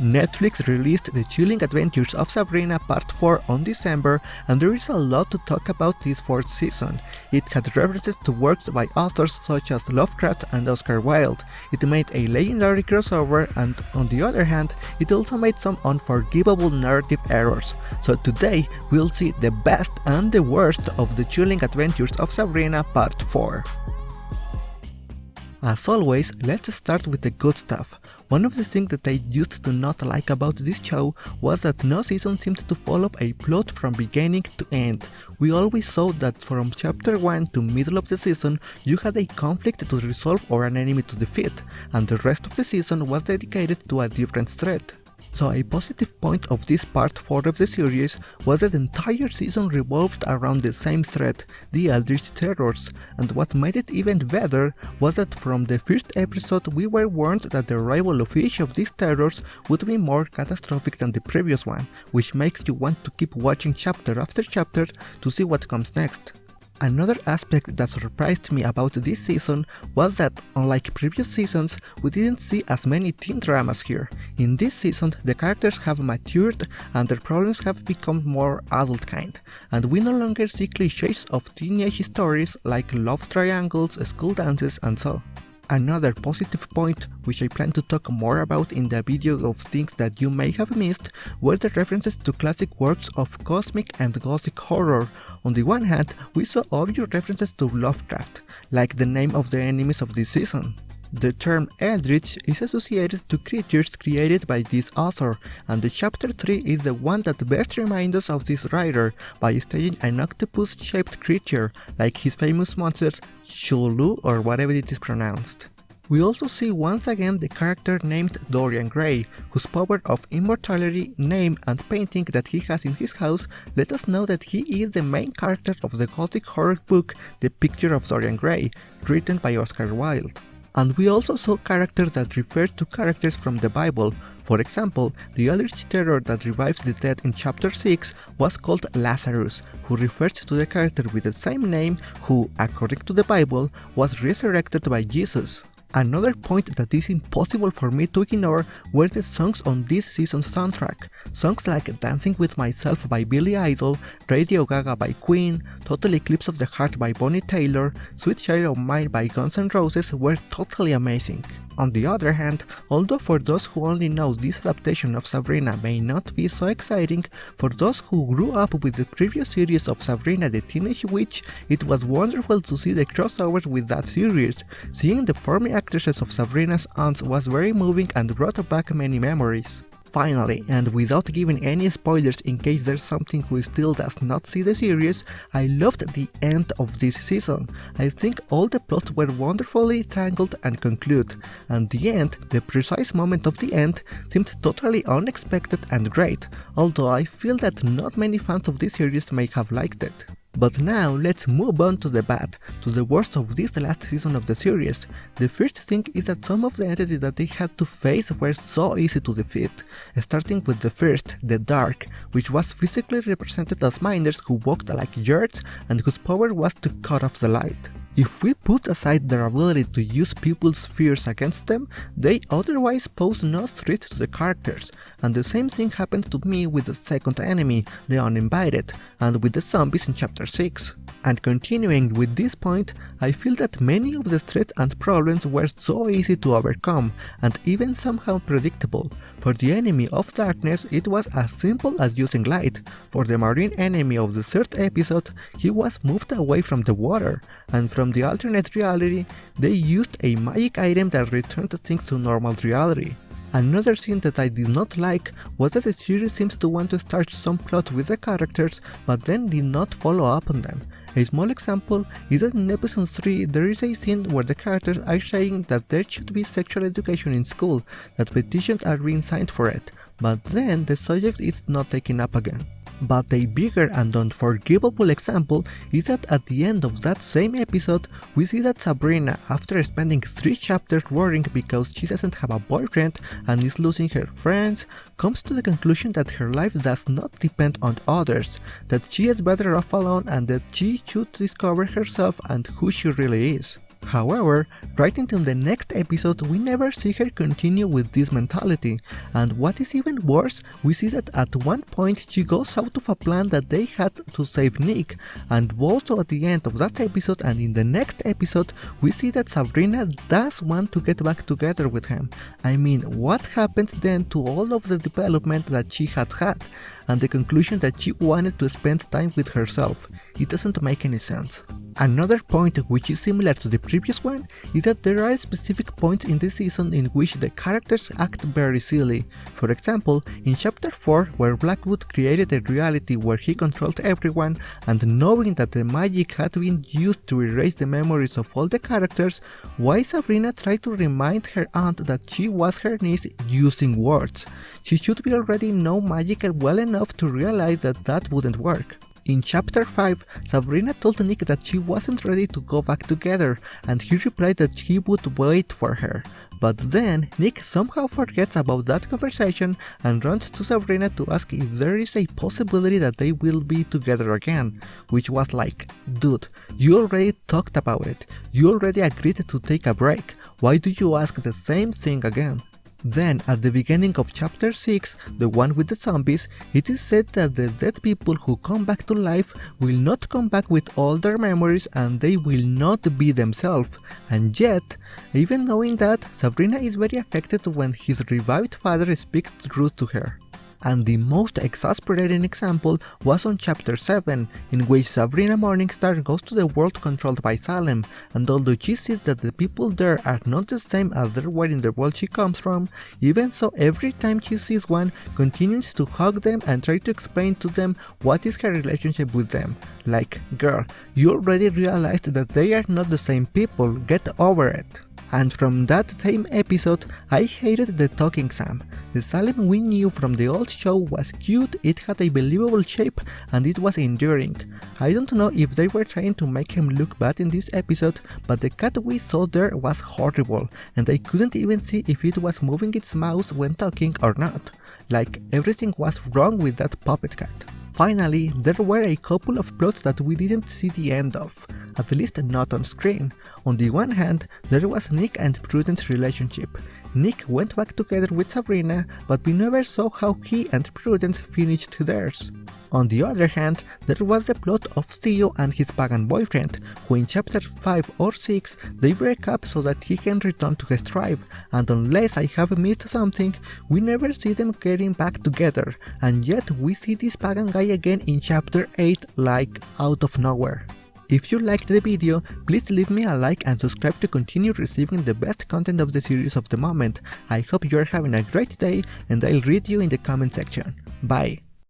Netflix released The Chilling Adventures of Sabrina Part 4 on December, and there is a lot to talk about this 4th season. It had references to works by authors such as Lovecraft and Oscar Wilde. It made a legendary crossover, and on the other hand, it also made some unforgivable narrative errors. So today, we'll see the best and the worst of The Chilling Adventures of Sabrina Part 4. As always, let's start with the good stuff. One of the things that I used to not like about this show was that no season seemed to follow a plot from beginning to end. We always saw that from chapter 1 to middle of the season you had a conflict to resolve or an enemy to defeat, and the rest of the season was dedicated to a different threat. So a positive point of this part 4 of the series was that the entire season revolved around the same threat, the Eldritch Terrors, and what made it even better was that from the first episode we were warned that the arrival of each of these terrors would be more catastrophic than the previous one, which makes you want to keep watching chapter after chapter to see what comes next. Another aspect that surprised me about this season was that, unlike previous seasons, we didn't see as many teen dramas here. In this season, the characters have matured and their problems have become more adult kind, and we no longer see cliches of teenage stories like love triangles, school dances, and so. Another positive point, which I plan to talk more about in the video of things that you may have missed, were the references to classic works of cosmic and gothic horror. On the one hand, we saw obvious references to Lovecraft, like the name of the enemies of this season. The term Eldritch is associated to creatures created by this author, and the chapter 3 is the one that best reminds us of this writer by staging an octopus-shaped creature, like his famous monster Chulu or whatever it is pronounced. We also see once again the character named Dorian Gray, whose power of immortality, name and painting that he has in his house let us know that he is the main character of the gothic horror book The Picture of Dorian Gray, written by Oscar Wilde. And we also saw characters that refer to characters from the Bible. For example, the Eldritch Terror that revives the dead in chapter 6 was called Lazarus, who refers to the character with the same name who, according to the Bible, was resurrected by Jesus. Another point that is impossible for me to ignore were the songs on this season's soundtrack. Songs like Dancing With Myself by Billy Idol, Radio Gaga by Queen, Total Eclipse of the Heart by Bonnie Tyler, Sweet Child of Mine by Guns N' Roses were totally amazing. On the other hand, although for those who only know this adaptation of Sabrina may not be so exciting, for those who grew up with the previous series of Sabrina the Teenage Witch, it was wonderful to see the crossovers with that series. Seeing the former actresses of Sabrina's aunts was very moving and brought back many memories. Finally, and without giving any spoilers in case there's something who still does not see the series, I loved the end of this season. I think all the plots were wonderfully tangled and conclude, and the end, the precise moment of the end, seemed totally unexpected and great, although I feel that not many fans of this series may have liked it. But now let's move on to the bad, to the worst of this last season of the series. The first thing is that some of the entities that they had to face were so easy to defeat, starting with the first, the Dark, which was physically represented as miners who walked like jerks and whose power was to cut off the light. If we put aside their ability to use people's fears against them, they otherwise pose no threat to the characters, and the same thing happened to me with the second enemy, the Uninvited, and with the zombies in chapter 6. And continuing with this point, I feel that many of the threats and problems were so easy to overcome, and even somehow predictable. For the enemy of darkness, it was as simple as using light. For the marine enemy of the third episode, he was moved away from the water, and from the alternate reality, they used a magic item that returned things to normal reality. Another thing that I did not like was that the series seems to want to start some plot with the characters, but then did not follow up on them. A small example is that in episode 3 there is a scene where the characters are saying that there should be sexual education in school, that petitions are being signed for it, but then the subject is not taken up again. But a bigger and unforgivable example is that at the end of that same episode, we see that Sabrina, after spending 3 chapters worrying because she doesn't have a boyfriend and is losing her friends, comes to the conclusion that her life does not depend on others, that she is better off alone and that she should discover herself and who she really is. However, right until the next episode we never see her continue with this mentality, and what is even worse, we see that at one point she goes out of a plan that they had to save Nick, and also at the end of that episode and in the next episode we see that Sabrina does want to get back together with him. I mean, what happened then to all of the development that she had had, and the conclusion that she wanted to spend time with herself? It doesn't make any sense. Another point which is similar to the previous one is that there are specific points in this season in which the characters act very silly. For example, in chapter 4, where Blackwood created a reality where he controlled everyone, and knowing that the magic had been used to erase the memories of all the characters, why Sabrina tried to remind her aunt that she was her niece using words? She should be already know magic well enough to realize that that wouldn't work. In chapter 5, Sabrina told Nick that she wasn't ready to go back together, and he replied that he would wait for her. But then, Nick somehow forgets about that conversation and runs to Sabrina to ask if there is a possibility that they will be together again, which was like, dude, you already talked about it, you already agreed to take a break, why do you ask the same thing again? Then, at the beginning of chapter 6, the one with the zombies, it is said that the dead people who come back to life will not come back with all their memories and they will not be themselves. And yet, even knowing that, Sabrina is very affected when his revived father speaks truth to her. And the most exasperating example was on chapter 7, in which Sabrina Morningstar goes to the world controlled by Salem, and although she sees that the people there are not the same as there were in the world she comes from, even so every time she sees one, continues to hug them and try to explain to them what is her relationship with them. Like, girl, you already realized that they are not the same people, get over it. And from that same episode, I hated the talking Sam. The Salem we knew from the old show was cute, it had a believable shape, and it was enduring. I don't know if they were trying to make him look bad in this episode, but the cat we saw there was horrible, and I couldn't even see if it was moving its mouth when talking or not. Like, everything was wrong with that puppet cat. Finally, there were a couple of plots that we didn't see the end of, at least not on screen. On the one hand, there was Nick and Prudence relationship. Nick went back together with Sabrina, but we never saw how he and Prudence finished theirs. On the other hand, there was the plot of Theo and his pagan boyfriend, who in chapter 5 or 6 they break up so that he can return to his tribe, and unless I have missed something, we never see them getting back together, and yet we see this pagan guy again in chapter 8 like out of nowhere. If you liked the video, please leave me a like and subscribe to continue receiving the best content of the series of the moment. I hope you are having a great day and I'll read you in the comment section. Bye!